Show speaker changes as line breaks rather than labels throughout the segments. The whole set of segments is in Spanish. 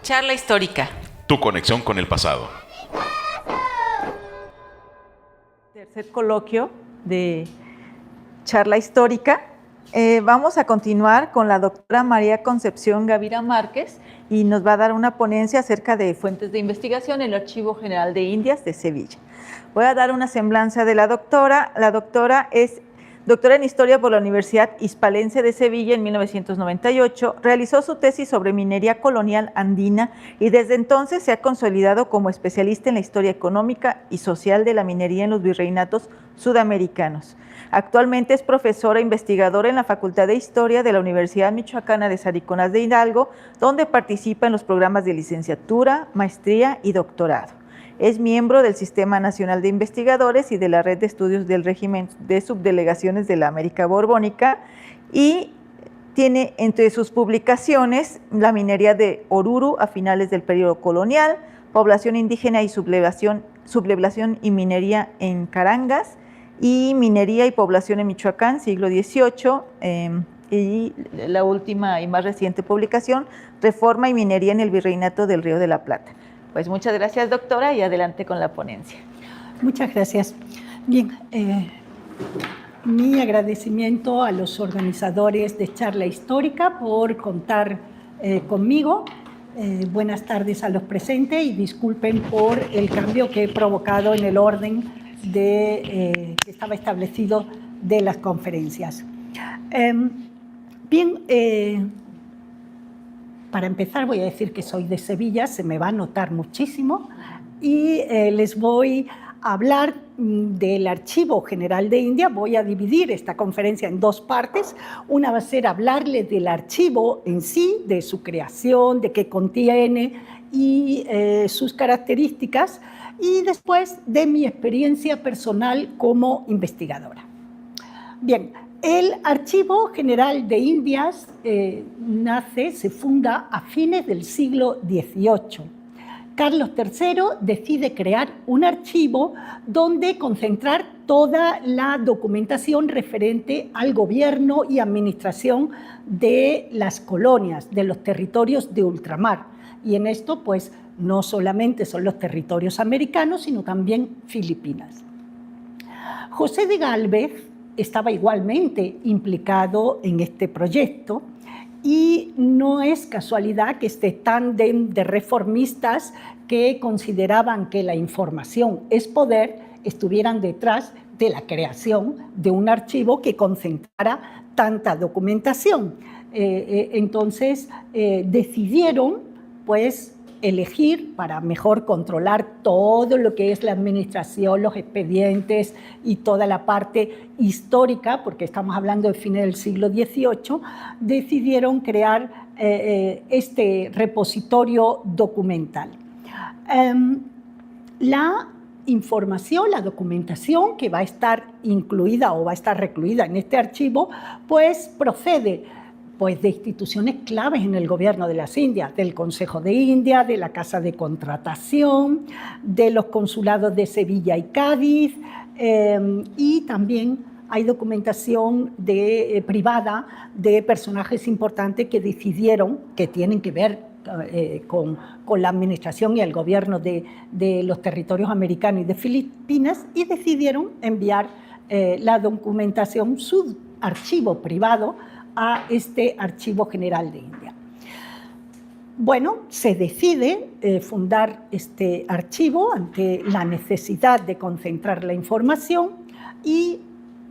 Charla histórica.
Tu conexión con el pasado.
Tercer coloquio de charla histórica. Vamos a continuar con la doctora María Concepción Gavira Márquez y nos va a dar una ponencia acerca de fuentes de investigación en el Archivo General de Indias de Sevilla. Voy a dar una semblanza de la doctora. La doctora es doctora en Historia por la Universidad Hispalense de Sevilla en 1998, realizó su tesis sobre minería colonial andina y desde entonces se ha consolidado como especialista en la historia económica y social de la minería en los virreinatos sudamericanos. Actualmente es profesora investigadora en la Facultad de Historia de la Universidad Michoacana de Sariconaz de Hidalgo, donde participa en los programas de licenciatura, maestría y doctorado. Es miembro del Sistema Nacional de Investigadores y de la Red de Estudios del Régimen de Subdelegaciones de la América Borbónica y tiene entre sus publicaciones la minería de Oruro a finales del periodo colonial, población indígena y sublevación y minería en Carangas y minería y población en Michoacán, siglo XVIII, y la última y más reciente publicación, Reforma y minería en el Virreinato del Río de la Plata. Pues muchas gracias, doctora, y adelante con la ponencia.
Muchas gracias. Bien, mi agradecimiento a los organizadores de Charla Histórica por contar conmigo. Buenas tardes a los presentes y disculpen por el cambio que he provocado en el orden que estaba establecido de las conferencias. Para empezar voy a decir que soy de Sevilla, se me va a notar muchísimo, y les voy a hablar del Archivo General de India. Voy a dividir esta conferencia en dos partes. Una va a ser hablarles del archivo en sí, de su creación, de qué contiene y sus características, y después de mi experiencia personal como investigadora. Bien. El Archivo General de Indias se funda a fines del siglo XVIII. Carlos III decide crear un archivo donde concentrar toda la documentación referente al gobierno y administración de las colonias, de los territorios de ultramar. Y en esto, pues, no solamente son los territorios americanos, sino también Filipinas. José de Gálvez estaba igualmente implicado en este proyecto y no es casualidad que este tándem de reformistas que consideraban que la información es poder estuvieran detrás de la creación de un archivo que concentrara tanta documentación. Entonces decidieron, pues, elegir para mejor controlar todo lo que es la administración, los expedientes y toda la parte histórica, porque estamos hablando de fines del siglo XVIII, decidieron crear este repositorio documental. La información, la documentación que va a estar incluida o va a estar recluida en este archivo, pues procede de instituciones claves en el gobierno de las Indias, del Consejo de India, de la Casa de Contratación, de los consulados de Sevilla y Cádiz, y también hay documentación privada de personajes importantes que decidieron, que tienen que ver con la administración y el gobierno de los territorios americanos y de Filipinas, y decidieron enviar la documentación, su archivo privado, a este Archivo General de India. Bueno, se decide fundar este archivo ante la necesidad de concentrar la información y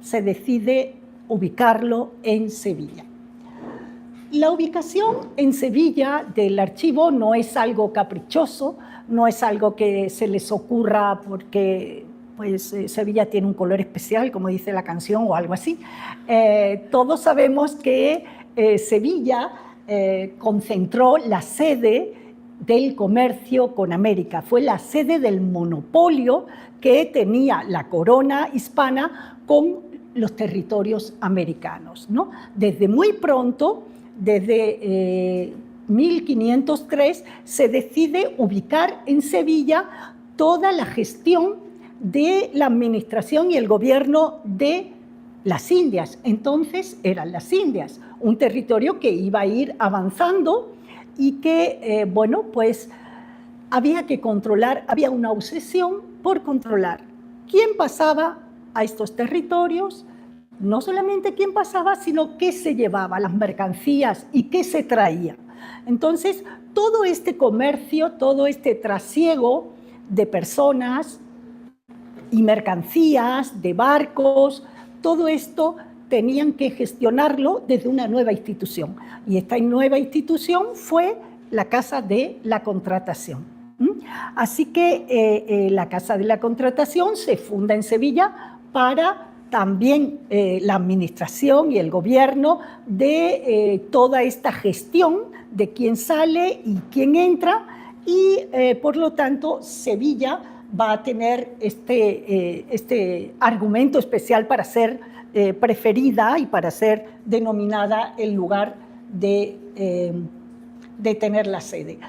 se decide ubicarlo en Sevilla. La ubicación en Sevilla del archivo no es algo caprichoso, no es algo que se les ocurra porque Sevilla tiene un color especial, como dice la canción, o algo así. Todos sabemos que Sevilla concentró la sede del comercio con América. Fue la sede del monopolio que tenía la corona hispana con los territorios americanos, ¿no? Desde muy pronto, desde 1503, se decide ubicar en Sevilla toda la gestión de la administración y el gobierno de las Indias. Entonces eran las Indias, un territorio que iba a ir avanzando y que, bueno, pues había que controlar, había una obsesión por controlar quién pasaba a estos territorios, no solamente quién pasaba, sino qué se llevaba, las mercancías y qué se traía. Entonces, todo este comercio, todo este trasiego de personas y mercancías, de barcos, todo esto tenían que gestionarlo desde una nueva institución. Y esta nueva institución fue la Casa de la Contratación. Así que la Casa de la Contratación se funda en Sevilla para también la administración y el gobierno de toda esta gestión de quién sale y quién entra, y por lo tanto Sevilla va a tener este argumento especial para ser preferida y para ser denominada el lugar de tener la sede.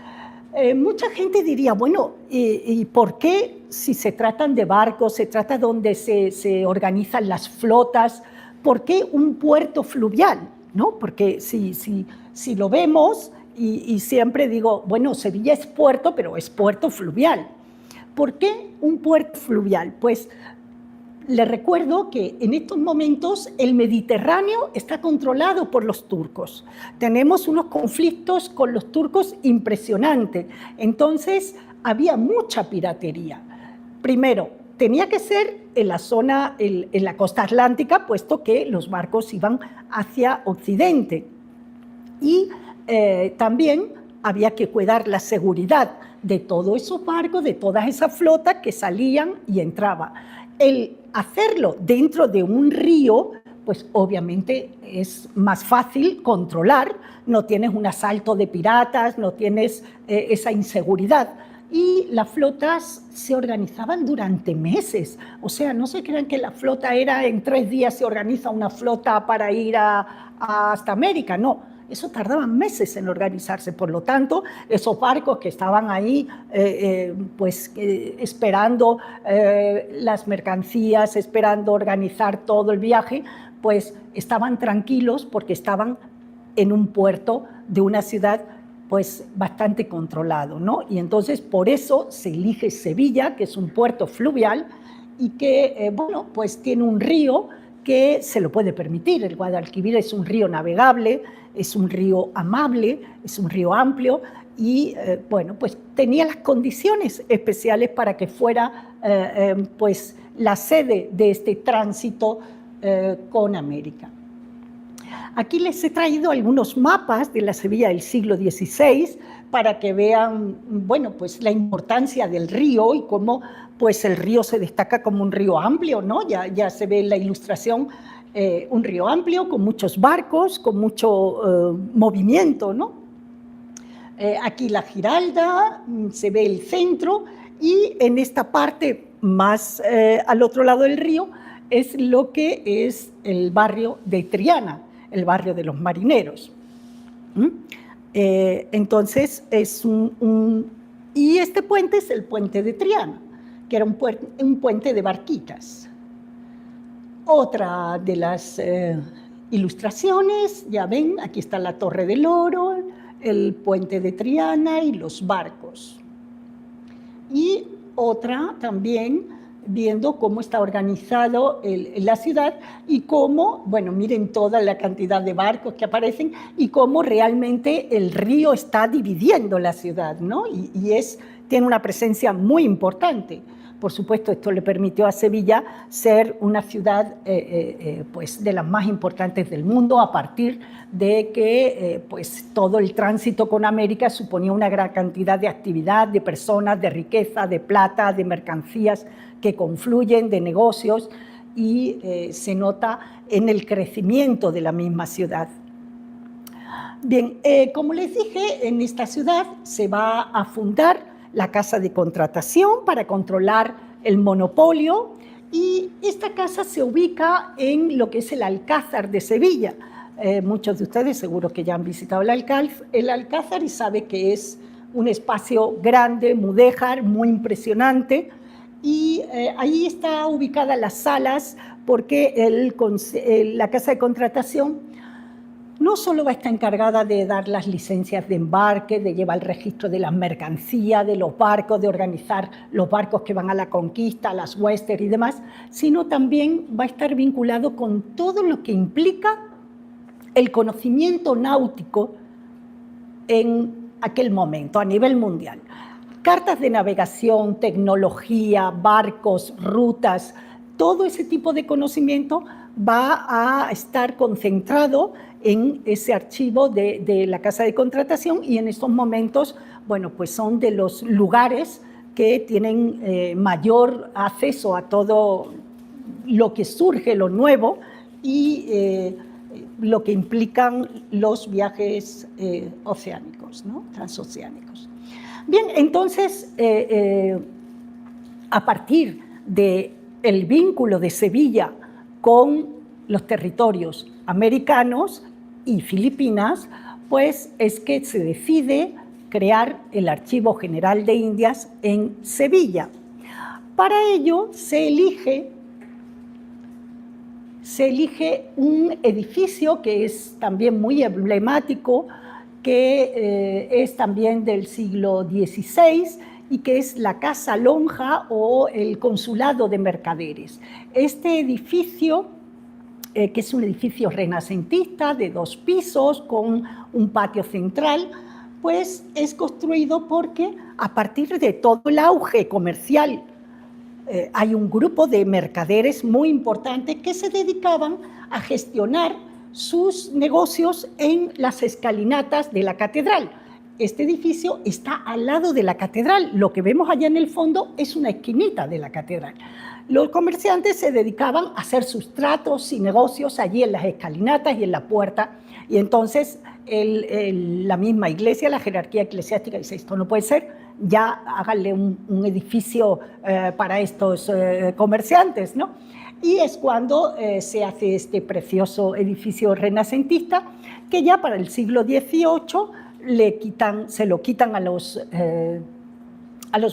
Mucha gente diría, bueno, ¿y por qué si se tratan de barcos, se trata donde se organizan las flotas, por qué un puerto fluvial? ¿No? Porque si lo vemos, y siempre digo, bueno, Sevilla es puerto, pero es puerto fluvial. ¿Por qué un puerto fluvial? Pues les recuerdo que en estos momentos el Mediterráneo está controlado por los turcos. Tenemos unos conflictos con los turcos impresionantes. Entonces, había mucha piratería. Primero, tenía que ser en la zona, en la costa atlántica, puesto que los barcos iban hacia Occidente. Y también había que cuidar la seguridad de todos esos barcos, de todas esas flotas que salían y entraban. El hacerlo dentro de un río, pues obviamente es más fácil controlar, no tienes un asalto de piratas, no tienes esa inseguridad. Y las flotas se organizaban durante meses. O sea, no se crean que la flota era en 3 días se organiza una flota para ir hasta América, no. Eso tardaba meses en organizarse. Por lo tanto, esos barcos que estaban ahí esperando las mercancías, esperando organizar todo el viaje, pues estaban tranquilos porque estaban en un puerto de una ciudad pues bastante controlado, ¿no? Y entonces por eso se elige Sevilla, que es un puerto fluvial y que, bueno, pues tiene un río que se lo puede permitir. El Guadalquivir es un río navegable, es un río amable, es un río amplio y, bueno, pues tenía las condiciones especiales para que fuera, pues, la sede de este tránsito con América. Aquí les he traído algunos mapas de la Sevilla del siglo XVI para que vean, bueno, pues la importancia del río y cómo pues el río se destaca como un río amplio, ¿no? Ya se ve en la ilustración un río amplio con muchos barcos, con mucho movimiento, ¿no? Aquí la Giralda, se ve el centro y en esta parte más al otro lado del río es lo que es el barrio de Triana, el barrio de los marineros. Entonces, y este puente es el puente de Triana, que era un puente de barquitas. Otra de las ilustraciones, ya ven, aquí está la Torre del Oro, el puente de Triana y los barcos. Y otra también, viendo cómo está organizado la ciudad y cómo, bueno, miren toda la cantidad de barcos que aparecen y cómo realmente el río está dividiendo la ciudad, ¿no? Y tiene una presencia muy importante. Por supuesto, esto le permitió a Sevilla ser una ciudad pues, de las más importantes del mundo a partir de que pues, todo el tránsito con América suponía una gran cantidad de actividad, de personas, de riqueza, de plata, de mercancías que confluyen, de negocios, y se nota en el crecimiento de la misma ciudad. Bien, como les dije, en esta ciudad se va a fundar la Casa de Contratación para controlar el monopolio, y esta casa se ubica en lo que es el Alcázar de Sevilla. Muchos de ustedes seguro que ya han visitado el Alcázar y saben que es un espacio grande, mudéjar, muy impresionante, y ahí está ubicada las salas porque la Casa de Contratación no solo va a estar encargada de dar las licencias de embarque, de llevar el registro de las mercancías, de los barcos, de organizar los barcos que van a la conquista, a las western y demás, sino también va a estar vinculado con todo lo que implica el conocimiento náutico en aquel momento, a nivel mundial. Cartas de navegación, tecnología, barcos, rutas, todo ese tipo de conocimiento va a estar concentrado en ese archivo de la Casa de Contratación, y en estos momentos, bueno, pues son de los lugares que tienen mayor acceso a todo lo que surge, lo nuevo, y lo que implican los viajes oceánicos, ¿no? Transoceánicos. Bien, entonces, a partir del vínculo de Sevilla con los territorios americanos y Filipinas, pues es que se decide crear el Archivo General de Indias en Sevilla. Para ello se elige un edificio que es también muy emblemático, que es también del siglo XVI y que es la Casa Lonja o el Consulado de Mercaderes. Este edificio, que es un edificio renacentista de 2 pisos con un patio central, pues es construido porque a partir de todo el auge comercial hay un grupo de mercaderes muy importante que se dedicaban a gestionar sus negocios en las escalinatas de la catedral. Este edificio está al lado de la catedral. Lo que vemos allá en el fondo es una esquinita de la catedral. Los comerciantes se dedicaban a hacer sus tratos y negocios allí en las escalinatas y en la puerta. Y entonces la misma iglesia, la jerarquía eclesiástica, dice: esto no puede ser, ya háganle un edificio para estos comerciantes, ¿no? Y es cuando se hace este precioso edificio renacentista, que ya para el siglo XVIII se lo quitan a los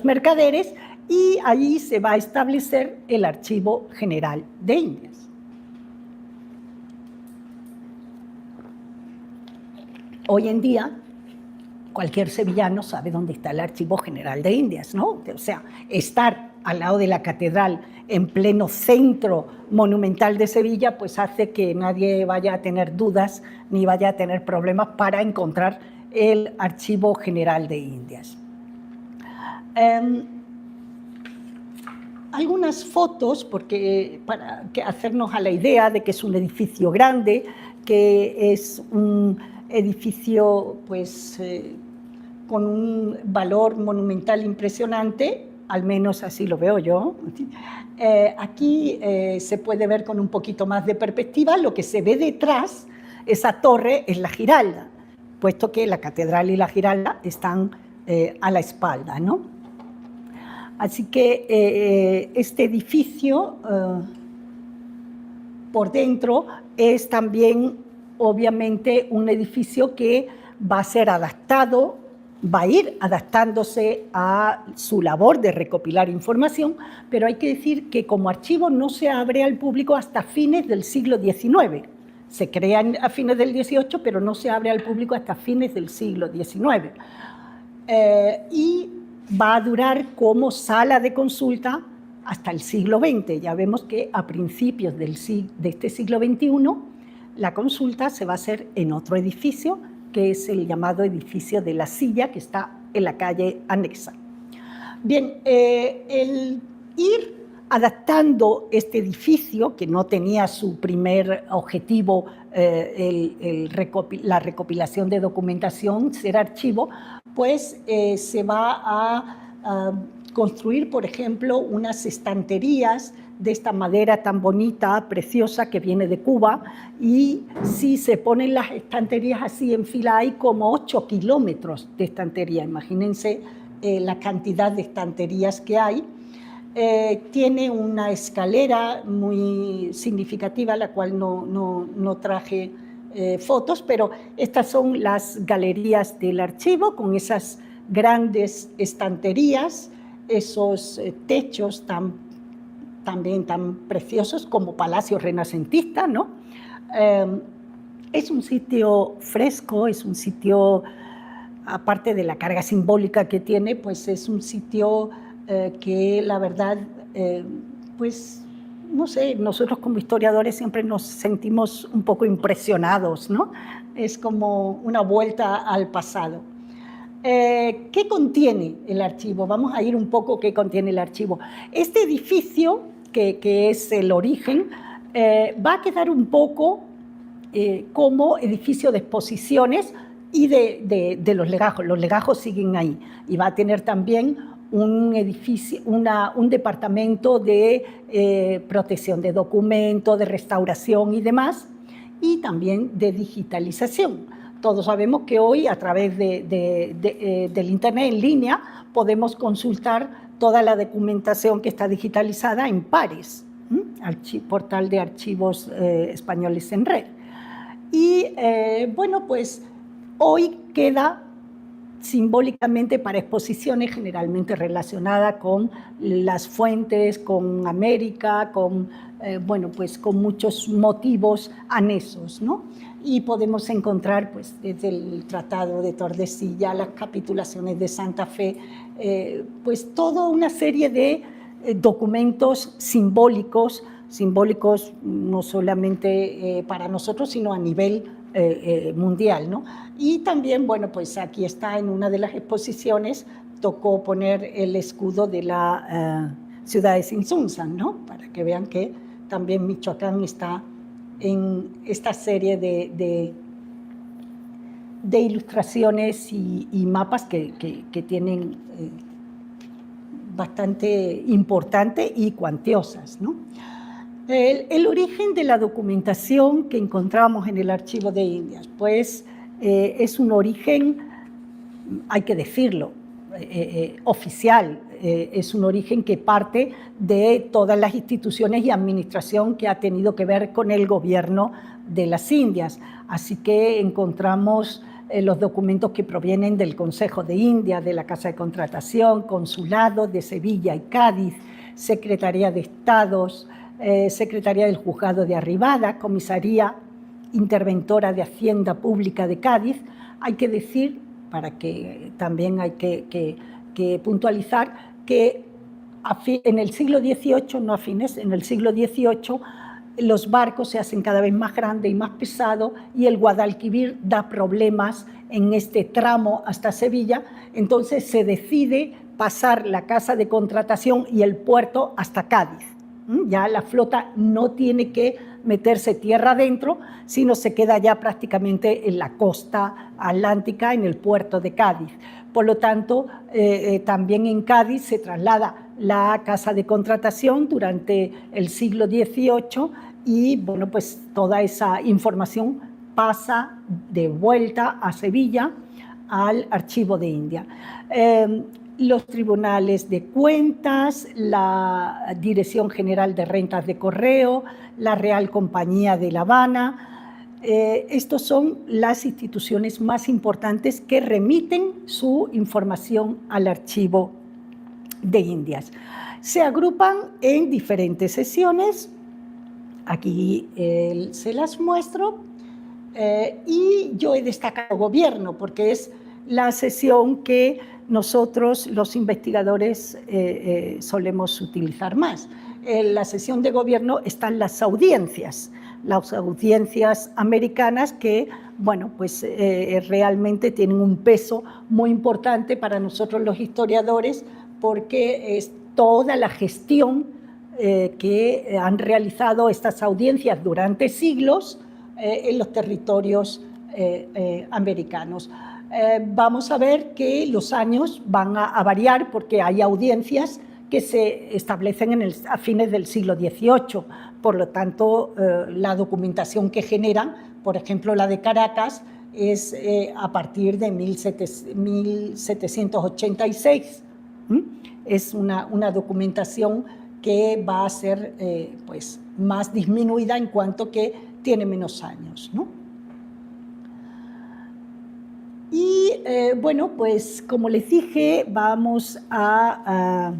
mercaderes, y allí se va a establecer el Archivo General de Indias. Hoy en día, cualquier sevillano sabe dónde está el Archivo General de Indias, ¿no? O sea, estar al lado de la catedral, en pleno centro monumental de Sevilla, pues hace que nadie vaya a tener dudas ni vaya a tener problemas para encontrar el Archivo General de Indias. Algunas fotos, porque para hacernos a la idea de que es un edificio grande, que es un edificio pues, con un valor monumental impresionante, al menos así lo veo yo. Aquí se puede ver con un poquito más de perspectiva. Lo que se ve detrás, esa torre, es la Giralda, puesto que la catedral y la Giralda están a la espalda, ¿no? Así que este edificio por dentro es también obviamente un edificio que va a ser adaptado, va a ir adaptándose a su labor de recopilar información, pero hay que decir que como archivo no se abre al público hasta fines del siglo XIX. Se crea a fines del XVIII, pero no se abre al público hasta fines del siglo XIX. Y va a durar como sala de consulta hasta el siglo XX. Ya vemos que a principios de este siglo XXI la consulta se va a hacer en otro edificio, que es el llamado edificio de la Silla, que está en la calle anexa. Bien, el ir adaptando este edificio, que no tenía su primer objetivo la recopilación de documentación, ser archivo, pues se va a construir, por ejemplo, unas estanterías de esta madera tan bonita, preciosa, que viene de Cuba, y si se ponen las estanterías así en fila, hay como 8 kilómetros de estantería. Imagínense la cantidad de estanterías que hay. Tiene una escalera muy significativa, la cual no traje fotos, pero estas son las galerías del archivo, con esas grandes estanterías, esos techos también tan preciosos como palacios renacentistas, ¿no? Es un sitio fresco, es un sitio, aparte de la carga simbólica que tiene, pues es un sitio que la verdad, pues no sé, nosotros como historiadores siempre nos sentimos un poco impresionados, ¿no? Es como una vuelta al pasado. ¿Qué contiene el archivo? Vamos a ir un poco qué contiene el archivo. Este edificio, que es el origen, va a quedar un poco como edificio de exposiciones y de los legajos. Los legajos siguen ahí. Y va a tener también un edificio, un departamento de protección de documentos, de restauración y demás, y también de digitalización. Todos sabemos que hoy, a través del Internet en línea, podemos consultar toda la documentación que está digitalizada en Pares, portal de archivos españoles en red. Y bueno, pues hoy queda simbólicamente para exposiciones generalmente relacionadas con las fuentes, con América, con, bueno, pues con muchos motivos anexos, ¿no? Y podemos encontrar, pues, desde el Tratado de Tordesillas, las capitulaciones de Santa Fe, pues toda una serie de documentos simbólicos no solamente para nosotros, sino a nivel mundial, ¿no? Y también, bueno, pues aquí está en una de las exposiciones, tocó poner el escudo de la ciudad de Tzintzuntzan, ¿no? Para que vean que también Michoacán está en esta serie de ilustraciones y mapas que tienen bastante importante y cuantiosas, ¿no? El origen de la documentación que encontramos en el Archivo de Indias, pues es un origen, hay que decirlo, oficial, es un origen que parte de todas las instituciones y administración que ha tenido que ver con el gobierno de las Indias. Así que encontramos los documentos que provienen del Consejo de Indias, de la Casa de Contratación, Consulado de Sevilla y Cádiz, Secretaría de Estados, Secretaría del Juzgado de Arribada, Comisaría Interventora de Hacienda Pública de Cádiz. Hay que decir, para que también hay que puntualizar, que en el siglo XVIII, no a fines, en el siglo XVIII, los barcos se hacen cada vez más grandes y más pesados y el Guadalquivir da problemas en este tramo hasta Sevilla, entonces se decide pasar la Casa de Contratación y el puerto hasta Cádiz. Ya la flota no tiene que meterse tierra adentro, sino se queda ya prácticamente en la costa atlántica, en el puerto de Cádiz. Por lo tanto, también en Cádiz se traslada la Casa de Contratación durante el siglo XVIII y, bueno, pues toda esa información pasa de vuelta a Sevilla al Archivo de India. Los tribunales de cuentas, la Dirección General de Rentas de Correo, la Real Compañía de La Habana, estos son las instituciones más importantes que remiten su información al Archivo de Indias. Se agrupan en diferentes sesiones, aquí se las muestro, y yo he destacado gobierno porque es la sesión que nosotros los investigadores solemos utilizar más. En la sesión de gobierno están las audiencias americanas que, bueno, pues realmente tienen un peso muy importante para nosotros los historiadores porque es toda la gestión que han realizado estas audiencias durante siglos en los territorios americanos. Vamos a ver que los años van a variar porque hay audiencias que se establecen a fines del siglo XVIII. Por lo tanto, la documentación que generan, por ejemplo, la de Caracas, es a partir de 1786. Es una documentación que va a ser pues, más disminuida en cuanto que tiene menos años, ¿no? Y bueno, pues como les dije, vamos a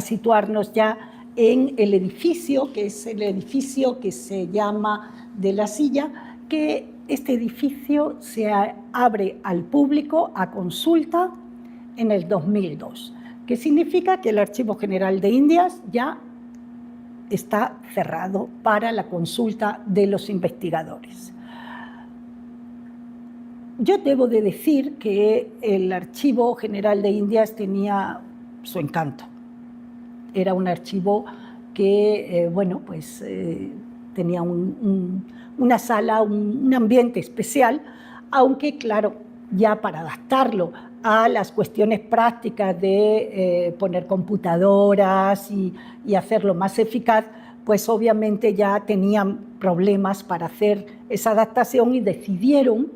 situarnos ya en el edificio, que es el edificio que se llama de la Silla, que este edificio se abre al público a consulta en el 2002, que significa que el Archivo General de Indias ya está cerrado para la consulta de los investigadores. Yo debo de decir que el Archivo General de Indias tenía su encanto. Era un archivo que, tenía una sala, un ambiente especial, aunque, claro, ya para adaptarlo a las cuestiones prácticas de poner computadoras y hacerlo más eficaz, pues obviamente ya tenían problemas para hacer esa adaptación y decidieron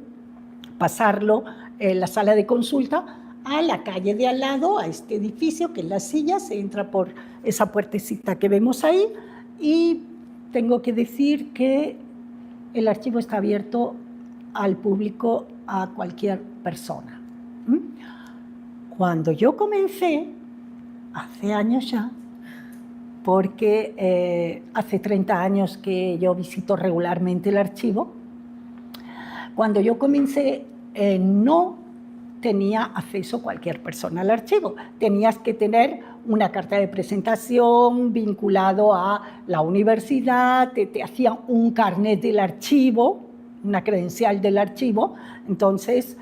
pasarlo, la sala de consulta, a la calle de al lado, a este edificio, que es La Silla. Se entra por esa puertecita que vemos ahí, y tengo que decir que el archivo está abierto al público, a cualquier persona. Cuando yo comencé, hace años ya, porque hace 30 años que yo visito regularmente el archivo, cuando yo comencé no tenía acceso cualquier persona al archivo. Tenías que tener una carta de presentación vinculado a la universidad, te hacían un carnet del archivo, una credencial del archivo. Entonces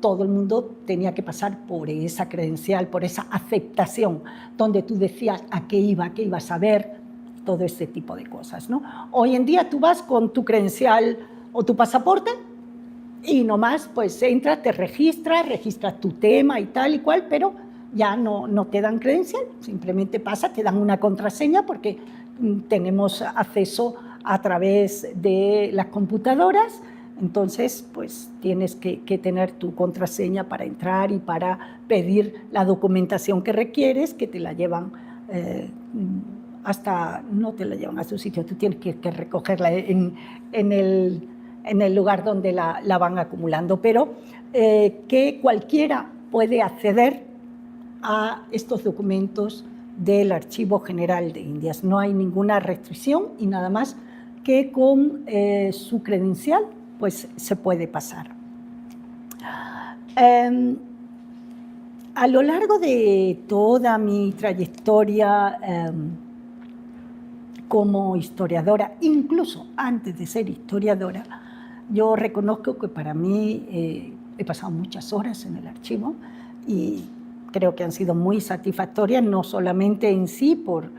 todo el mundo tenía que pasar por esa credencial, por esa aceptación, donde tú decías a qué ibas a ver, todo este tipo de cosas, ¿no? Hoy en día tú vas con tu credencial o tu pasaporte y nomás pues entras, te registras tu tema y tal y cual, pero ya no te dan credencial, simplemente pasa, te dan una contraseña porque tenemos acceso a través de las computadoras. Entonces pues tienes que tener tu contraseña para entrar y para pedir la documentación que requieres, que te la llevan no te la llevan a su sitio, tú tienes que recogerla en el lugar donde la van acumulando, pero que cualquiera puede acceder a estos documentos del Archivo General de Indias. No hay ninguna restricción y nada más que con su credencial pues se puede pasar. A lo largo de toda mi trayectoria como historiadora, incluso antes de ser historiadora, yo reconozco que para mí he pasado muchas horas en el archivo y creo que han sido muy satisfactorias, no solamente en sí por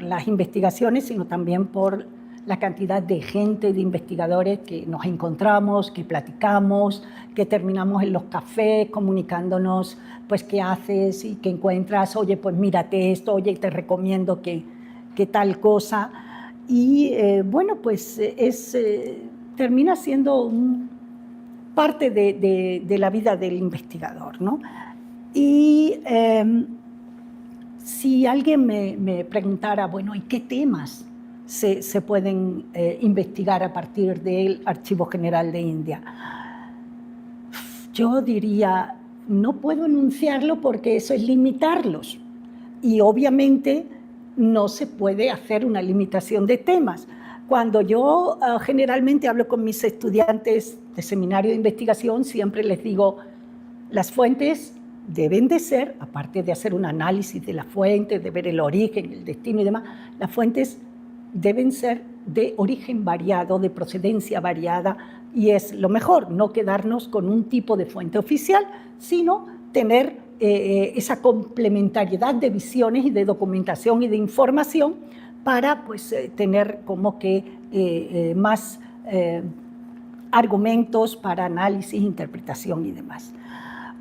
las investigaciones, sino también por la cantidad de gente, de investigadores que nos encontramos, que platicamos, que terminamos en los cafés comunicándonos, pues qué haces y qué encuentras, oye, pues mírate esto, oye, te recomiendo que tal cosa. Y pues termina siendo parte de la vida del investigador, ¿no? Y si alguien me preguntara, bueno, ¿y qué temas se pueden investigar a partir del Archivo General de India? Yo diría, no puedo enunciarlo porque eso es limitarlos. Y obviamente no se puede hacer una limitación de temas. Cuando yo generalmente hablo con mis estudiantes de seminario de investigación, siempre les digo, las fuentes deben de ser, aparte de hacer un análisis de las fuentes, de ver el origen, el destino y demás, las fuentes deben ser de origen variado, de procedencia variada, y es lo mejor, no quedarnos con un tipo de fuente oficial, sino tener esa complementariedad de visiones y de documentación y de información para pues, tener como que más argumentos para análisis, interpretación y demás.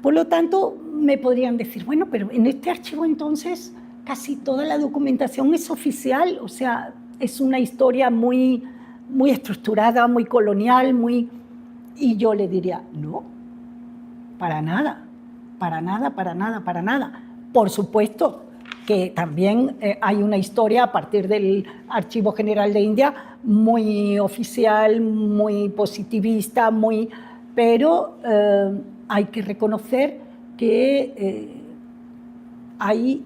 Por lo tanto, me podrían decir, bueno, pero en este archivo entonces casi toda la documentación es oficial, o sea, es una historia muy estructurada, muy colonial, Y yo le diría, no, para nada. Por supuesto que también hay una historia a partir del Archivo General de India muy oficial, muy positivista, pero hay que reconocer que hay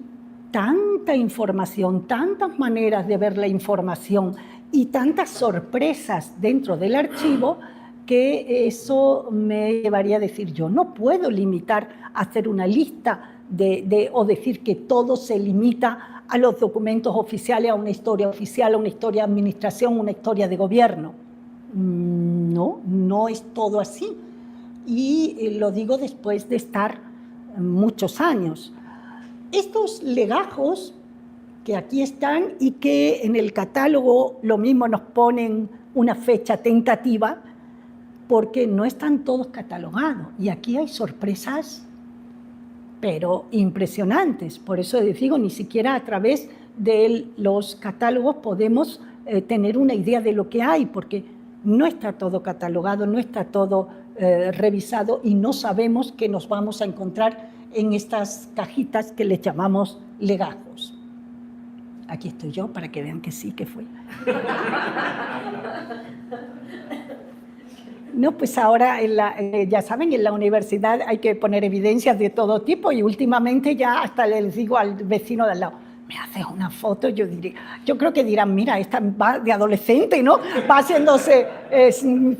tanta información, tantas maneras de ver la información y tantas sorpresas dentro del archivo que eso me llevaría a decir, yo no puedo limitar a hacer una lista o decir que todo se limita a los documentos oficiales, a una historia oficial, a una historia de administración, una historia de gobierno. No, no es todo así. Y lo digo después de estar muchos años. Estos legajos que aquí están y que en el catálogo lo mismo nos ponen una fecha tentativa, porque no están todos catalogados. Y aquí hay sorpresas, pero impresionantes. Por eso les digo, ni siquiera a través de los catálogos podemos tener una idea de lo que hay, porque no está todo catalogado, no está todo revisado y no sabemos qué nos vamos a encontrar en estas cajitas que les llamamos legajos. Aquí estoy yo para que vean que sí, que fue. No, pues ahora, ya saben, en la universidad hay que poner evidencias de todo tipo y últimamente ya hasta les digo al vecino de al lado, ¿me haces una foto? Yo creo que dirán, mira, esta va de adolescente, ¿no? Va haciéndose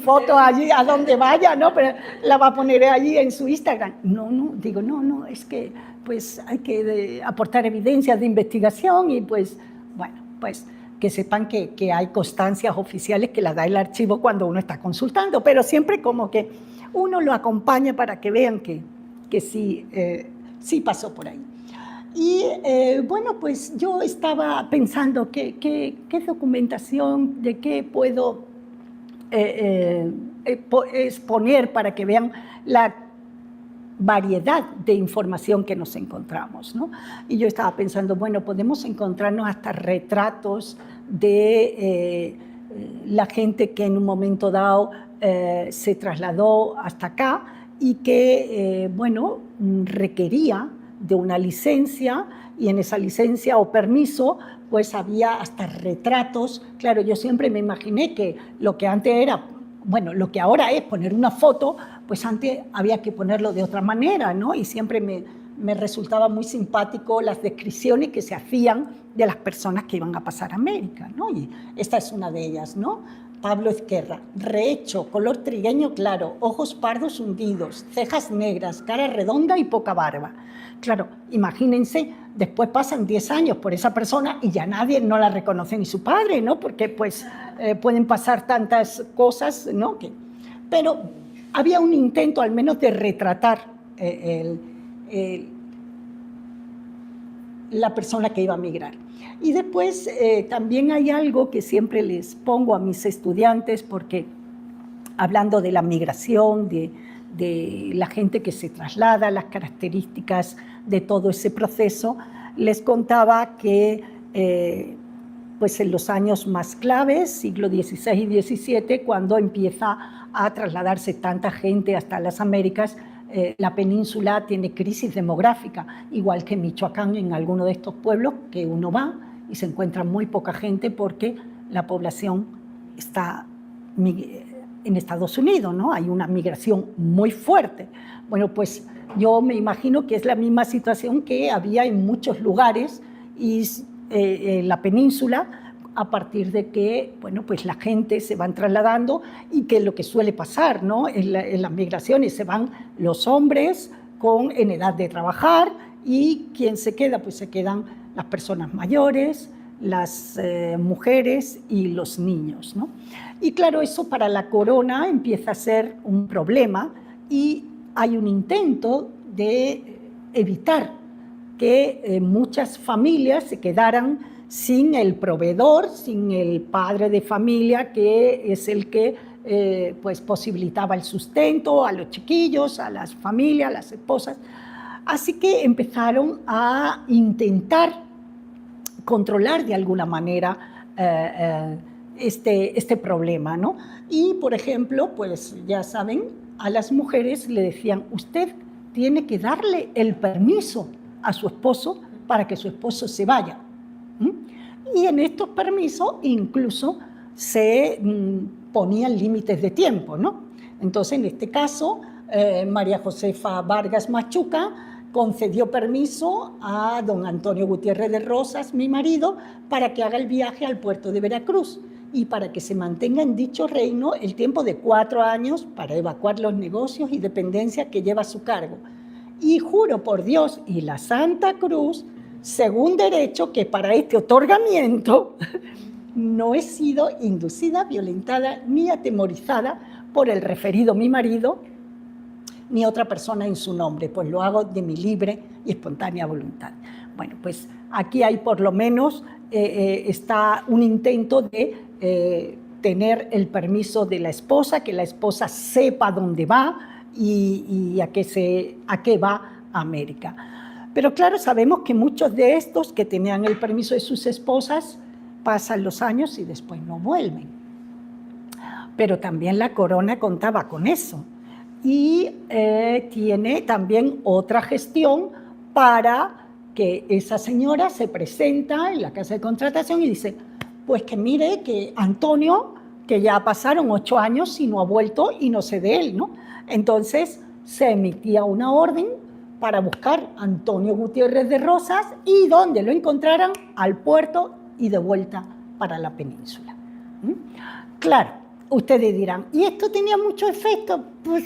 fotos allí a donde vaya, ¿no? Pero la va a poner allí en su Instagram. No, es que pues hay que aportar evidencias de investigación y pues, bueno, pues que sepan que hay constancias oficiales que las da el archivo cuando uno está consultando, pero siempre como que uno lo acompaña para que vean que sí pasó por ahí. Y bueno, pues yo estaba pensando qué documentación, de qué puedo exponer para que vean la variedad de información que nos encontramos, ¿no? Y yo estaba pensando, bueno, podemos encontrarnos hasta retratos de la gente que en un momento dado se trasladó hasta acá y que, bueno, requería de una licencia y en esa licencia o permiso pues había hasta retratos. Claro, yo siempre me imaginé que lo que antes era, bueno, lo que ahora es poner una foto, pues antes había que ponerlo de otra manera, ¿no? Y siempre me resultaba muy simpático las descripciones que se hacían de las personas que iban a pasar a América, ¿no? Y esta es una de ellas, ¿no? Pablo Ezquerra, rehecho, color trigueño claro, ojos pardos hundidos, cejas negras, cara redonda y poca barba. Claro, imagínense, después pasan 10 años por esa persona y ya nadie no la reconoce ni su padre, ¿no? Porque pues pueden pasar tantas cosas, ¿no? Pero había un intento al menos de retratar la persona que iba a migrar. Y después también hay algo que siempre les pongo a mis estudiantes, porque hablando de la migración, de la gente que se traslada, las características de todo ese proceso, les contaba que pues en los años más claves, siglo XVI y XVII, cuando empieza a trasladarse tanta gente hasta las Américas, la península tiene crisis demográfica, igual que Michoacán, en alguno de estos pueblos que uno va y se encuentra muy poca gente porque la población está en Estados Unidos, ¿no? Hay una migración muy fuerte. Bueno, pues yo me imagino que es la misma situación que había en muchos lugares y la península, a partir de que, bueno, pues la gente se van trasladando y que lo que suele pasar, ¿no? En las migraciones se van los hombres en edad de trabajar y ¿quién se queda? Pues se quedan las personas mayores, las mujeres y los niños, ¿no? Y claro, eso para la corona empieza a ser un problema y hay un intento de evitar que muchas familias se quedaran sin el proveedor, sin el padre de familia, que es el que pues posibilitaba el sustento a los chiquillos, a las familias, a las esposas. Así que empezaron a intentar controlar de alguna manera este problema, ¿no? Y, por ejemplo, pues ya saben, a las mujeres le decían, usted tiene que darle el permiso a su esposo para que su esposo se vaya. Y en estos permisos incluso se ponían límites de tiempo, ¿no? Entonces, en este caso, María Josefa Vargas Machuca concedió permiso a don Antonio Gutiérrez de Rosas, mi marido, para que haga el viaje al puerto de Veracruz. y para que se mantenga en dicho reino el tiempo de 4 años para evacuar los negocios y dependencias que lleva a su cargo. Y juro por Dios y la Santa Cruz, según derecho, que para este otorgamiento no he sido inducida, violentada ni atemorizada por el referido mi marido ni otra persona en su nombre, pues lo hago de mi libre y espontánea voluntad. Bueno, pues aquí hay por lo menos está un intento de tener el permiso de la esposa, que la esposa sepa dónde va y a qué va a América. Pero claro, sabemos que muchos de estos que tenían el permiso de sus esposas pasan los años y después no vuelven. Pero también la corona contaba con eso. Y tiene también otra gestión para que esa señora se presenta en la casa de contratación y dice, pues que mire que Antonio, que ya pasaron 8 años y no ha vuelto y no sé de él, ¿no? Entonces se emitía una orden para buscar a Antonio Gutiérrez de Rosas y donde lo encontraran, al puerto y de vuelta para la península. Claro, ustedes dirán, ¿y esto tenía mucho efecto? Pues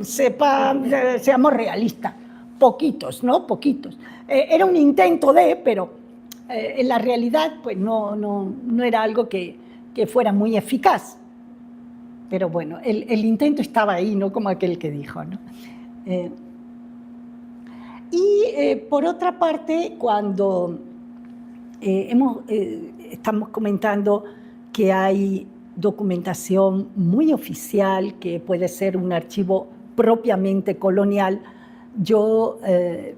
seamos realistas, poquitos, ¿no? Poquitos. Era un intento de, pero en la realidad pues no era algo que fuera muy eficaz. Pero bueno, el intento estaba ahí, ¿no? Como aquel que dijo, ¿no? Por otra parte, cuando estamos comentando que hay documentación muy oficial, que puede ser un archivo propiamente colonial, yo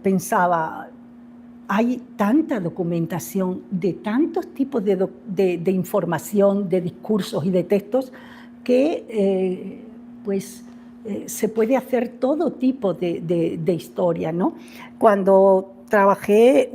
pensaba, hay tanta documentación de tantos tipos de información, de discursos y de textos, que se puede hacer todo tipo de historia, ¿no? Cuando trabajé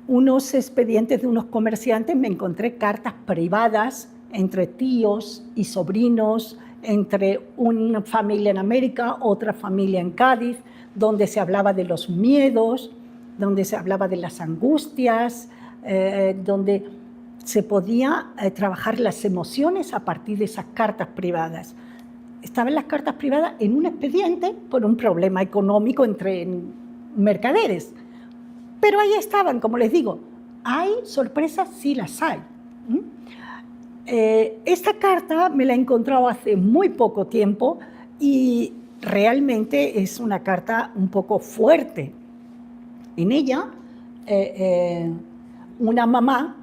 unos expedientes de unos comerciantes, me encontré cartas privadas entre tíos y sobrinos, entre una familia en América, otra familia en Cádiz, donde se hablaba de los miedos, donde se hablaba de las angustias, donde se podía trabajar las emociones a partir de esas cartas privadas. Estaban las cartas privadas en un expediente por un problema económico entre mercaderes. Pero ahí estaban, como les digo, hay sorpresas, sí las hay. Esta carta me la he encontrado hace muy poco tiempo y realmente es una carta un poco fuerte. En ella, una mamá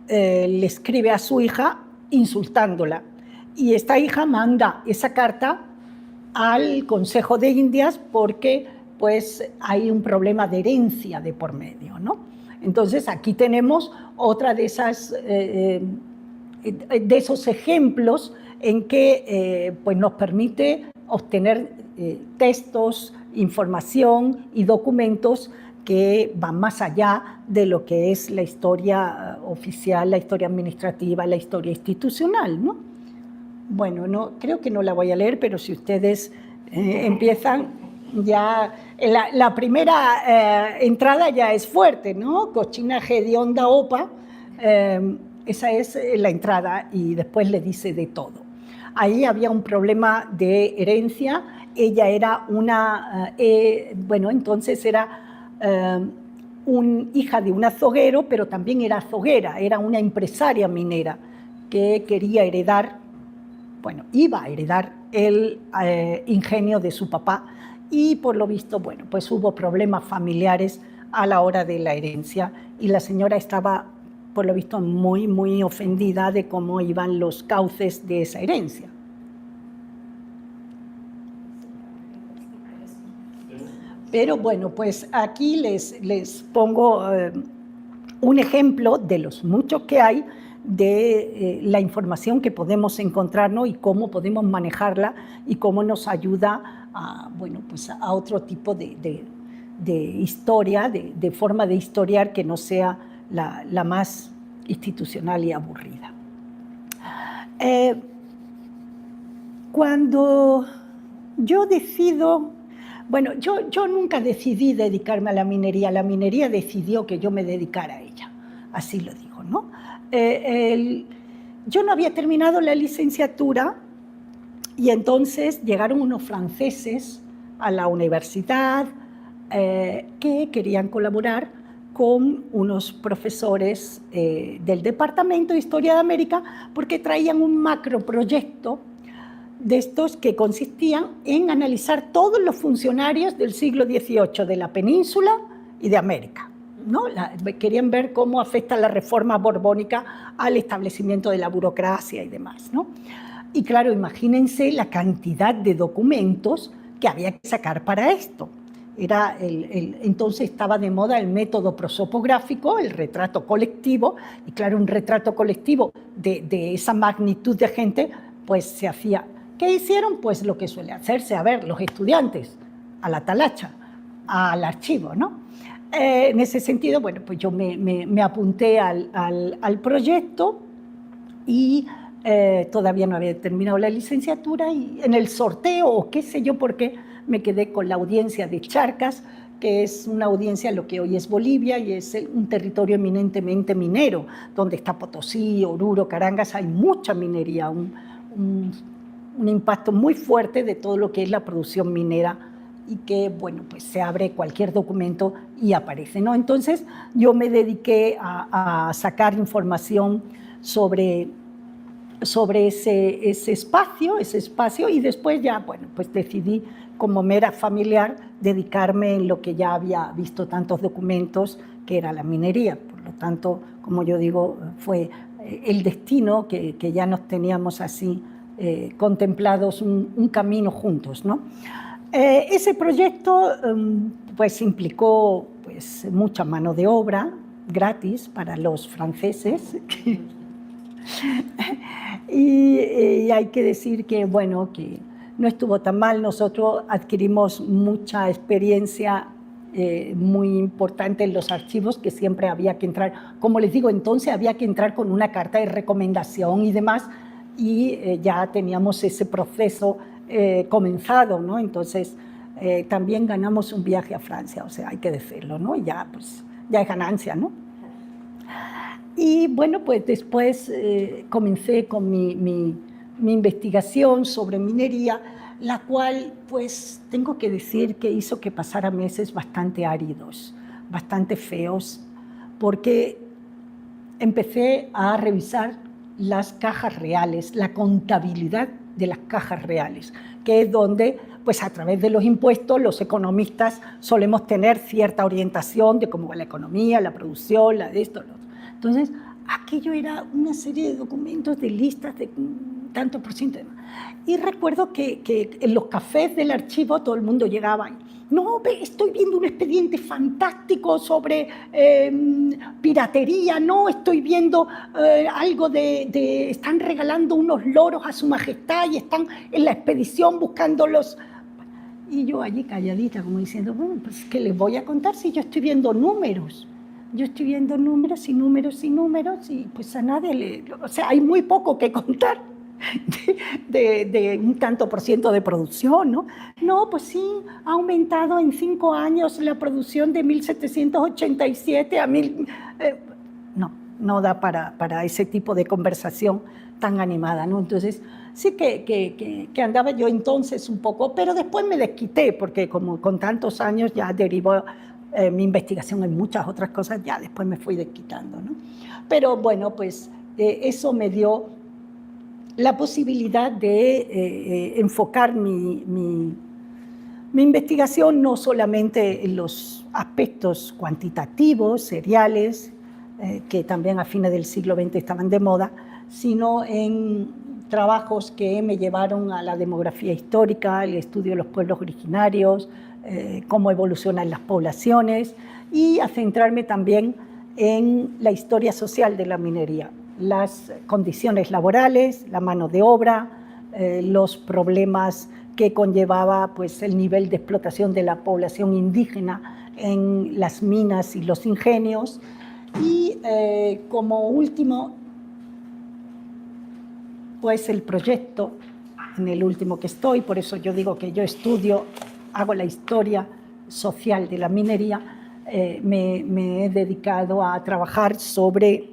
le escribe a su hija insultándola. Y esta hija manda esa carta al Consejo de Indias porque pues, hay un problema de herencia de por medio, ¿no? Entonces, aquí tenemos otra de esos ejemplos en que pues, nos permite obtener textos, información y documentos que van más allá de lo que es la historia oficial, la historia administrativa, la historia institucional, ¿no? Bueno, creo que no la voy a leer, pero si ustedes empiezan, ya la primera entrada ya es fuerte, ¿no? Cochina hedionda opa, esa es la entrada y después le dice de todo. Ahí había un problema de herencia, ella era entonces era hija de un azoguero, pero también era azoguera, era una empresaria minera que quería heredar, iba a heredar el ingenio de su papá y por lo visto, pues hubo problemas familiares a la hora de la herencia y la señora estaba, por lo visto, muy, muy ofendida de cómo iban los cauces de esa herencia. Pero pues aquí les pongo un ejemplo de los muchos que hay de la información que podemos encontrar, ¿no? Y cómo podemos manejarla y cómo nos ayuda a otro tipo de historia, de forma de historiar que no sea la más institucional y aburrida. Cuando yo decido, yo nunca decidí dedicarme a la minería decidió que yo me dedicara a ella, así lo digo, ¿no? Yo no había terminado la licenciatura y entonces llegaron unos franceses a la universidad que querían colaborar con unos profesores del Departamento de Historia de América porque traían un macroproyecto de estos que consistían en analizar todos los funcionarios del siglo XVIII de la península y de América, ¿no? Querían ver cómo afecta la reforma borbónica al establecimiento de la burocracia y demás, ¿no? Y claro, imagínense la cantidad de documentos que había que sacar para esto. Entonces estaba de moda el método prosopográfico, el retrato colectivo, y claro, un retrato colectivo de esa magnitud de gente, pues se hacía. ¿Qué hicieron? Pues lo que suele hacerse, a ver, los estudiantes, a la talacha, al archivo, ¿no? En ese sentido, bueno, pues yo me apunté al proyecto y todavía no había terminado la licenciatura y en el sorteo, o qué sé yo por qué, me quedé con la audiencia de Charcas, que es una audiencia lo que hoy es Bolivia y es un territorio eminentemente minero, donde está Potosí, Oruro, Carangas, hay mucha minería, un impacto muy fuerte de todo lo que es la producción minera y que, bueno, pues se abre cualquier documento y aparece, ¿no? Entonces yo me dediqué a sacar información sobre ese espacio y después ya, bueno, pues decidí como mera familiar dedicarme en lo que ya había visto tantos documentos, que era la minería. Por lo tanto, como yo digo, fue el destino que ya nos teníamos así contemplados un camino juntos, ¿no? Ese proyecto pues implicó pues mucha mano de obra gratis para los franceses y hay que decir que, bueno, que no estuvo tan mal. Nosotros adquirimos mucha experiencia muy importante en los archivos, que siempre había que entrar, como les digo, entonces había que entrar con una carta de recomendación y demás, y ya teníamos ese proceso comenzado, ¿no? Entonces también ganamos un viaje a Francia, o sea, hay que decirlo, ¿no? Y ya, pues, ya es ganancia, ¿no? Y bueno, pues después comencé con mi investigación sobre minería, la cual, pues, tengo que decir que hizo que pasara meses bastante áridos, bastante feos, porque empecé a revisar las cajas reales, la contabilidad de las cajas reales, que es donde, pues a través de los impuestos, los economistas solemos tener cierta orientación de cómo va la economía, la producción, la de esto, lo otro. Entonces, aquello era una serie de documentos, de listas de tanto por ciento. Y recuerdo que en los cafés del archivo todo el mundo llegaba y, no, estoy viendo un expediente fantástico sobre piratería, no, estoy viendo algo están regalando unos loros a su majestad y están en la expedición buscándolos. Y yo allí calladita, como diciendo, bueno, pues ¿qué les voy a contar si yo estoy viendo números? Yo estoy viendo números y números y números y pues a nadie o sea, hay muy poco que contar de un tanto por ciento de producción, ¿no? No, pues sí, ha aumentado en 5 años la producción de 1787 a 1000... no da para ese tipo de conversación tan animada, ¿no? Entonces, sí que andaba yo entonces un poco, pero después me desquité, porque como con tantos años ya derivó mi investigación en muchas otras cosas, ya después me fui desquitando, ¿no? Pero bueno, pues eso me dio la posibilidad de enfocar mi investigación no solamente en los aspectos cuantitativos, seriales, que también a fines del siglo XX estaban de moda, sino en trabajos que me llevaron a la demografía histórica, el estudio de los pueblos originarios, cómo evolucionan las poblaciones, y a centrarme también en la historia social de la minería, las condiciones laborales, la mano de obra, los problemas que conllevaba pues, el nivel de explotación de la población indígena en las minas y los ingenios. Y como último, pues el proyecto en el último que estoy, por eso yo digo que yo hago la historia social de la minería, me he dedicado a trabajar sobre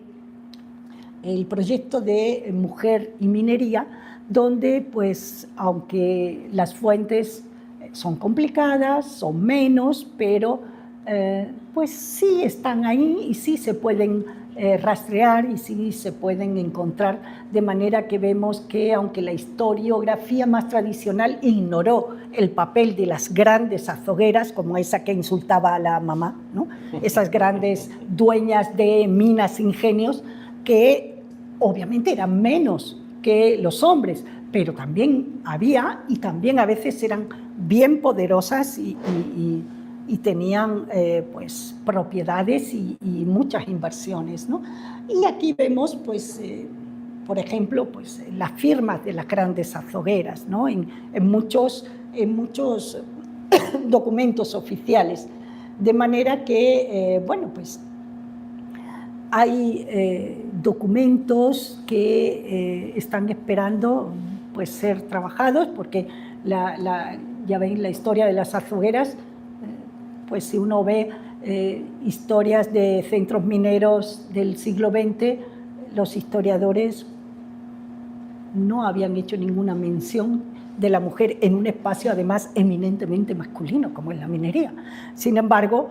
el proyecto de Mujer y Minería, donde pues aunque las fuentes son complicadas, son menos, pero pues sí están ahí y sí se pueden rastrear y sí se pueden encontrar, de manera que vemos que aunque la historiografía más tradicional ignoró el papel de las grandes azogueras, como esa que insultaba a la mamá, ¿no? Esas grandes dueñas de minas, ingenios, que obviamente eran menos que los hombres, pero también había, y también a veces eran bien poderosas y tenían pues propiedades y muchas inversiones, ¿no? Y aquí vemos pues por ejemplo pues las firmas de las grandes azogueras, ¿no? en muchos documentos oficiales, de manera que bueno pues hay documentos que están esperando pues ser trabajados, porque ya ven la historia de las azogueras. Pues si uno ve historias de centros mineros del siglo XX, los historiadores no habían hecho ninguna mención de la mujer en un espacio además eminentemente masculino, como es la minería. Sin embargo,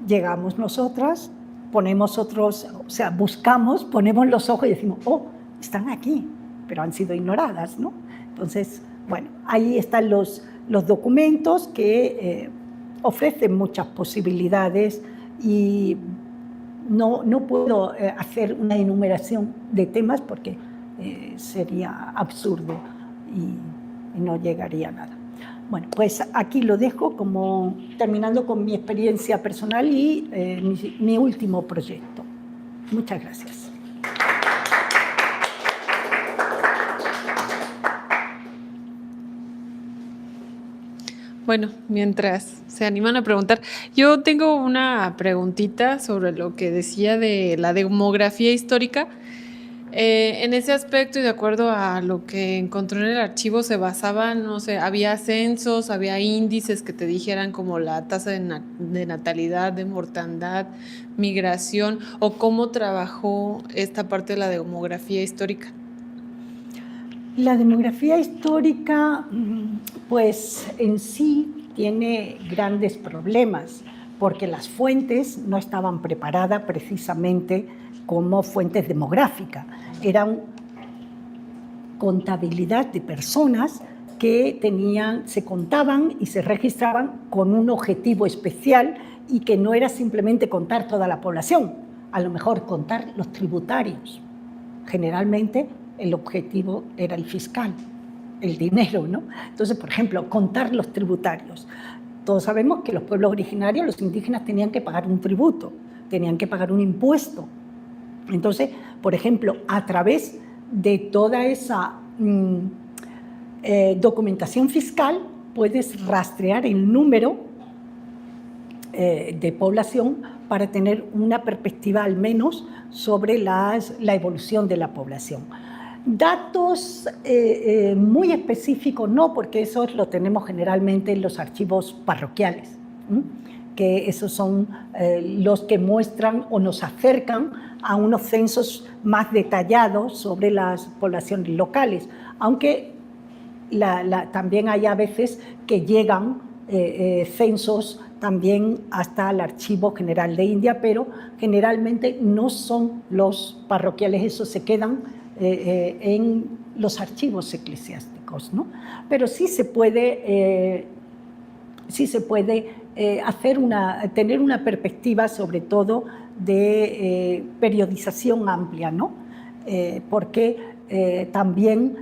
llegamos nosotras, ponemos otros, o sea, buscamos, ponemos los ojos y decimos, oh, están aquí, pero han sido ignoradas, ¿no? Entonces, bueno, ahí están los documentos que ofrecen muchas posibilidades y no puedo hacer una enumeración de temas porque sería absurdo y no llegaría a nada. Bueno, pues aquí lo dejo como terminando con mi experiencia personal y mi último proyecto. Muchas gracias.
Bueno, mientras se animan a preguntar, yo tengo una preguntita sobre lo que decía de la demografía histórica. En ese aspecto y de acuerdo a lo que encontró en el archivo se basaban, no sé, había censos, había índices que te dijeran como la tasa de natalidad, de mortandad, migración, o cómo trabajó esta parte de la demografía histórica.
La demografía histórica, pues en sí tiene grandes problemas, porque las fuentes no estaban preparadas precisamente como fuentes demográficas. Eran contabilidad de personas que se contaban y se registraban con un objetivo especial y que no era simplemente contar toda la población, a lo mejor contar los tributarios. Generalmente el objetivo era el fiscal, el dinero, ¿no? Entonces, por ejemplo, contar los tributarios. Todos sabemos que los pueblos originarios, los indígenas, tenían que pagar un tributo, tenían que pagar un impuesto. Entonces, por ejemplo, a través de toda esa documentación fiscal, puedes rastrear el número de población para tener una perspectiva al menos sobre la evolución de la población. Datos muy específicos no, porque eso lo tenemos generalmente en los archivos parroquiales, que esos son los que muestran o nos acercan a unos censos más detallados sobre las poblaciones locales, aunque también hay a veces que llegan censos también hasta el Archivo General de India, pero generalmente no son los parroquiales, esos se quedan en los archivos eclesiásticos, ¿no? Pero sí se puede tener una perspectiva sobre todo de periodización amplia, ¿no? Porque también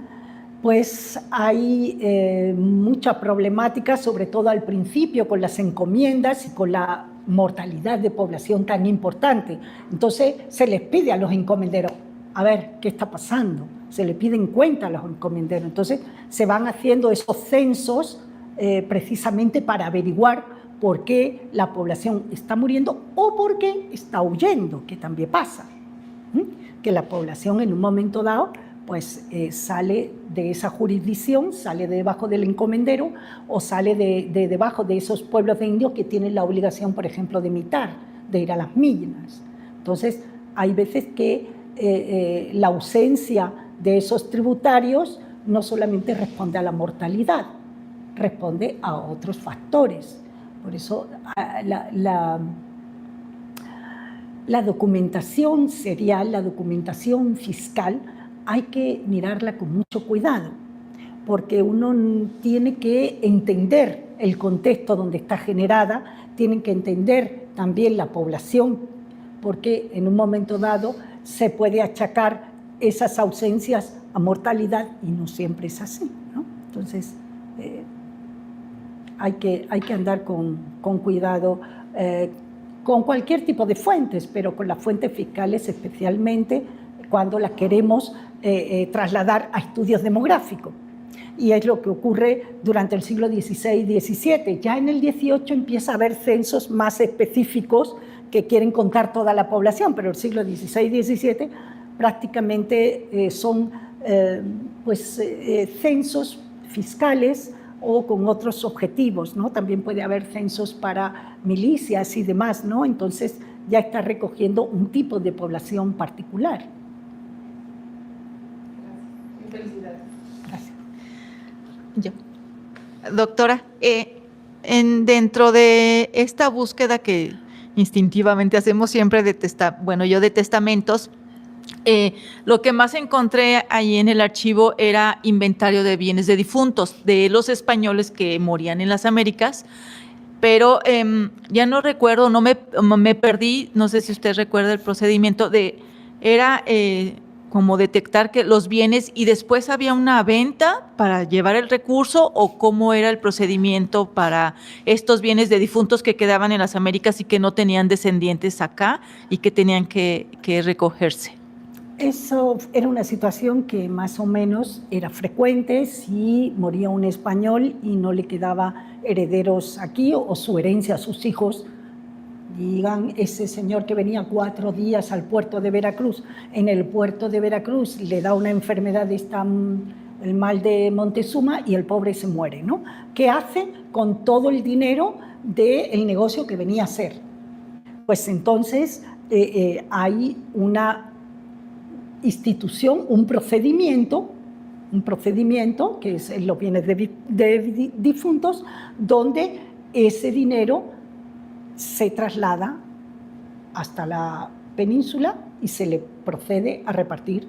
pues hay mucha problemática, sobre todo al principio, con las encomiendas y con la mortalidad de población tan importante. Entonces se les pide a los encomenderos, a ver, ¿qué está pasando? Se le piden cuenta a los encomenderos. Entonces se van haciendo esos censos precisamente para averiguar por qué la población está muriendo o por qué está huyendo, que también pasa. Que la población en un momento dado pues sale de esa jurisdicción, sale de debajo del encomendero o sale de debajo de esos pueblos de indios que tienen la obligación, por ejemplo, de mitar, de ir a las minas. Entonces, hay veces que la ausencia de esos tributarios no solamente responde a la mortalidad, responde a otros factores. Por eso la documentación serial, la documentación fiscal, hay que mirarla con mucho cuidado, porque uno tiene que entender el contexto donde está generada, tienen que entender también la población, porque en un momento dado se puede achacar esas ausencias a mortalidad y no siempre es así, ¿no? Entonces, hay que andar con cuidado con cualquier tipo de fuentes, pero con las fuentes fiscales especialmente cuando las queremos trasladar a estudios demográficos. Y es lo que ocurre durante el siglo XVI y XVII. Ya en el XVIII empieza a haber censos más específicos que quieren contar toda la población, pero el siglo XVI y XVII prácticamente son censos fiscales o con otros objetivos, ¿no? También puede haber censos para milicias y demás, ¿no? Entonces ya está recogiendo un tipo de población particular.
Felicidades.
Gracias.
Yo. Doctora, dentro de esta búsqueda que instintivamente hacemos siempre de testamentos, lo que más encontré ahí en el archivo era inventario de bienes de difuntos de los españoles que morían en las Américas, pero ya no recuerdo, me perdí, no sé si usted recuerda el procedimiento era como detectar que los bienes y después había una venta para llevar el recurso, o cómo era el procedimiento para estos bienes de difuntos que quedaban en las Américas y que no tenían descendientes acá y que tenían que recogerse.
Eso era una situación que más o menos era frecuente si moría un español y no le quedaba herederos aquí o su herencia a sus hijos. Digan, ese señor que venía 4 días al puerto de Veracruz, en el puerto de Veracruz le da una enfermedad, el mal de Montezuma, y el pobre se muere, ¿no? ¿Qué hace con todo el dinero del negocio que venía a hacer? Pues entonces hay una institución, un procedimiento que es los bienes de difuntos, donde ese dinero se traslada hasta la península y se le procede a repartir,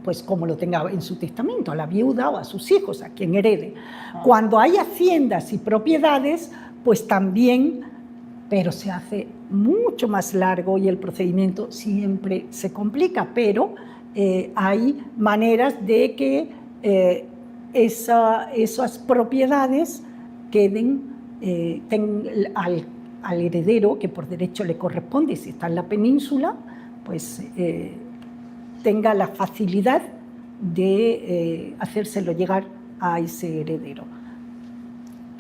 pues como lo tenga en su testamento, a la viuda o a sus hijos, a quien herede. Cuando hay haciendas y propiedades, pues también, pero se hace mucho más largo y el procedimiento siempre se complica, pero hay maneras de que esas propiedades queden al heredero, que por derecho le corresponde, si está en la península, pues tenga la facilidad de hacérselo llegar a ese heredero.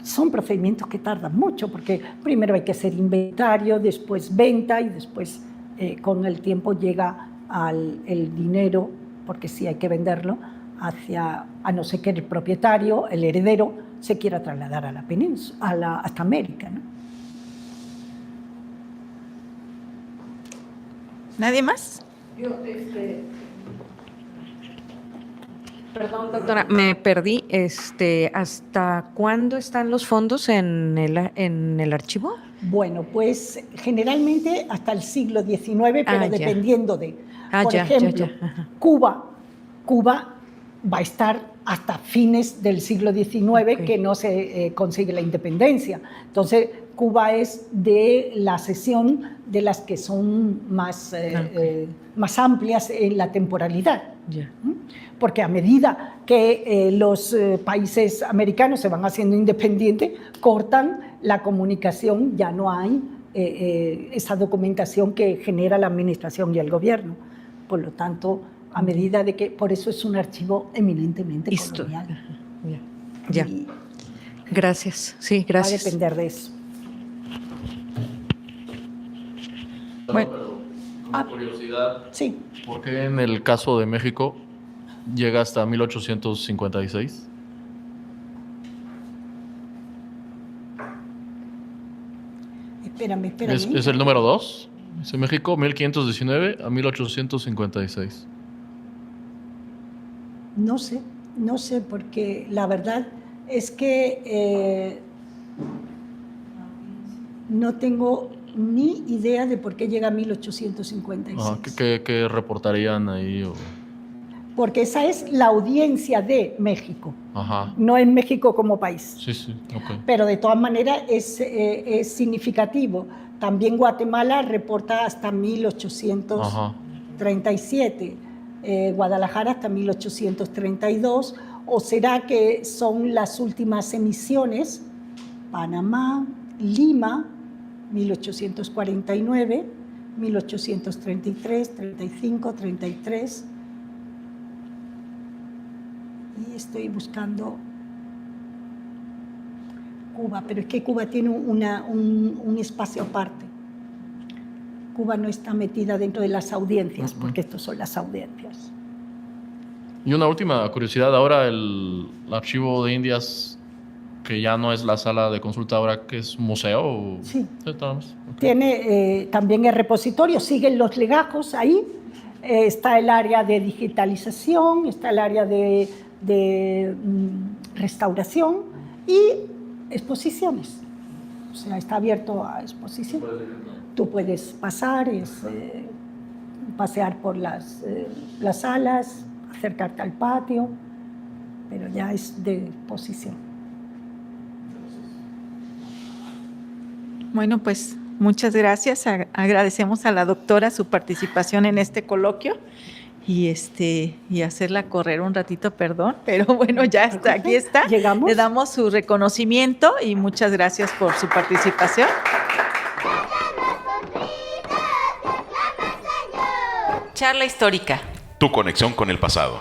Son procedimientos que tardan mucho, porque primero hay que hacer inventario, después venta y después con el tiempo llega el dinero, porque sí hay que venderlo, a no ser que el propietario, el heredero, se quiera trasladar a la península, hasta América, ¿no? ¿Nadie más?
Yo, perdón, doctora, me perdí. ¿Hasta cuándo están los fondos en el archivo?
Bueno, pues generalmente hasta el siglo XIX, pero dependiendo de... Por ejemplo, Cuba va a estar hasta fines del siglo XIX, que no se consigue la independencia. Entonces, Cuba es de la sección de las que son más amplias en la temporalidad. Porque a medida que los países americanos se van haciendo independientes, cortan la comunicación, ya no hay esa documentación que genera la administración y el gobierno. Por lo tanto, a medida de que, por eso es un archivo eminentemente colonial.
Ya. Gracias. Sí, gracias.
Va a depender de eso.
Bueno, una curiosidad.
Sí.
¿Por qué en el caso de México llega hasta 1856?
Espérame.
¿Es el número 2? Dice México 1519 a 1856.
No sé, porque la verdad es que no tengo ni idea de por qué llega a 1856.
Ajá, ¿qué reportarían ahí?
Porque esa es la audiencia de México,
Ajá.
no en México como país.
Sí, ok.
Pero de todas maneras es significativo. También Guatemala reporta hasta 1837, Guadalajara hasta 1832, o será que son las últimas emisiones, Panamá, Lima, 1849, 1833, 35, 33, y estoy buscando Cuba, pero es que Cuba tiene un espacio aparte. Cuba no está metida dentro de las audiencias, porque estos son las audiencias.
Y una última curiosidad, ahora el archivo de Indias, que ya no es la sala de consulta, ahora que es museo.
Sí.
Nada más. Okay.
Tiene también el repositorio, siguen los legajos ahí, está el área de digitalización, está el área de restauración y exposiciones. O sea, está abierto a exposición. Tú puedes pasar, pasear por las salas, acercarte al patio, pero ya es de exposición.
Bueno, pues muchas gracias. Agradecemos a la doctora su participación en este coloquio y hacerla correr un ratito, perdón, pero bueno, ya está, aquí está.
Llegamos.
Le damos su reconocimiento y muchas gracias por su participación. Charla histórica.
Tu conexión con el pasado.